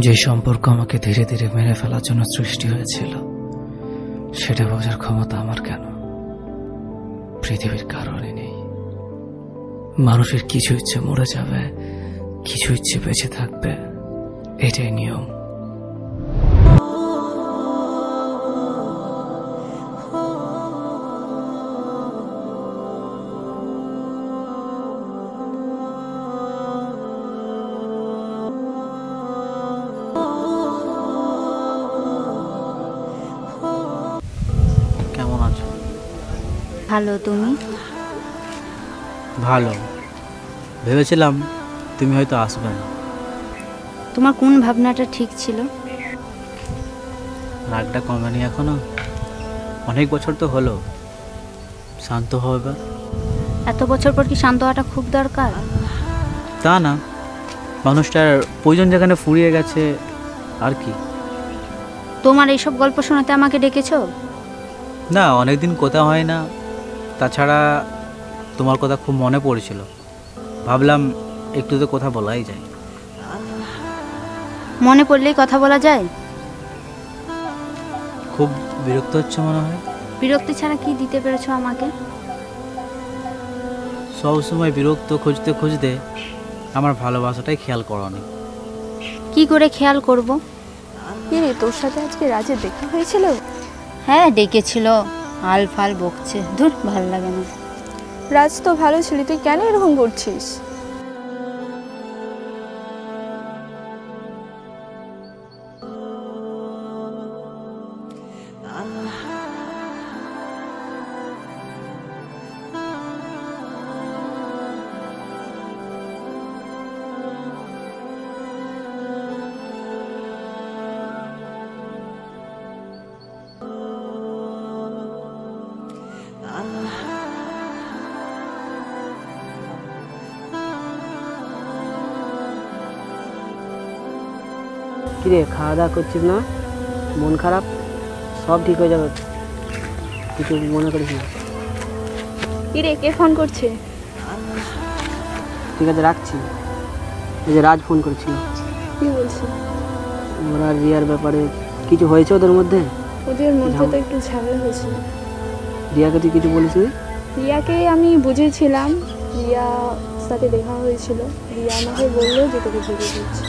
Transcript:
যে সম্পর্ক আমাকে ধীরে ধীরে মেরে ফেলার জন্য সৃষ্টি হয়েছিল, সেটা বোঝার ক্ষমতা আমার কেন? পৃথিবীর কারণে নেই। মানুষের কিছু ইচ্ছে মরে যাবে, কিছু ইচ্ছে বেঁচে থাকবে, এটাই নিয়ম। কেমন আছো? ভালো, তুমি? ভালো। ভেবেছিলাম তুমি হয়তো আসবে না। তোমার কোন ভাবনাটা ঠিক ছিল? রাগটা কমেনি এখনো? অনেক বছর তো হলো, শান্ত হও এবার। এত বছর পর কি শান্ত হওয়াটা খুব দরকার? তা না, মানুষটার প্রয়োজন যেখানে ফুরিয়ে গেছে আর কি। তোমার এইসব গল্প শোনাতে আমাকে ডেকেছো? না, অনেকদিন কথা হয় না, তাছাড়া তোমার কথা খুব মনে পড়েছিল, ভাবলাম একটু তো কথা বলাই যায়। মনে পড়লেই কথা বলা যায়? খুব বিরক্ত হচ্ছে মনে হয়। বিরক্তি ছাড়া কি দিতে পেরেছো আমাকে? সবসময় বিরক্ত খুঁজতে খুঁজতে আমার ভালোবাসাটাই খেয়াল করোনি। কি করে খেয়াল করব? রে, তোর সাথে আজকে রাজের দেখা হয়েছিল? হ্যাঁ, ডেকেছিল। আল ফাল বকছে, ধুর ভাল লাগে না। রাজ তো ভালো ছিল, তুই কেন এরকম করছিস? কিরে, খাওয়া দাওয়া করছিস না? মন খারাপ? সব ঠিক হয়ে যাবে, কিছু মনে করিস না। কিরে, কে ফোন করছে? ঠিক আছে, রাখছি। এই যে রাজ ফোন করেছিল। কি বলছে? ওরা রিয়ার ব্যাপারে কিছু হয়েছে ওদের মধ্যে? ওদের মধ্যে তো একটু ঝামেলা হয়েছিল। রিয়াকে তুই কিছু বলিস নি? রিয়াকে আমি বুঝেছিলাম, রিয়া সাথে দেখা হয়েছিল, রিয়া আমাকে বললো যে তোকে বুঝে দিচ্ছি।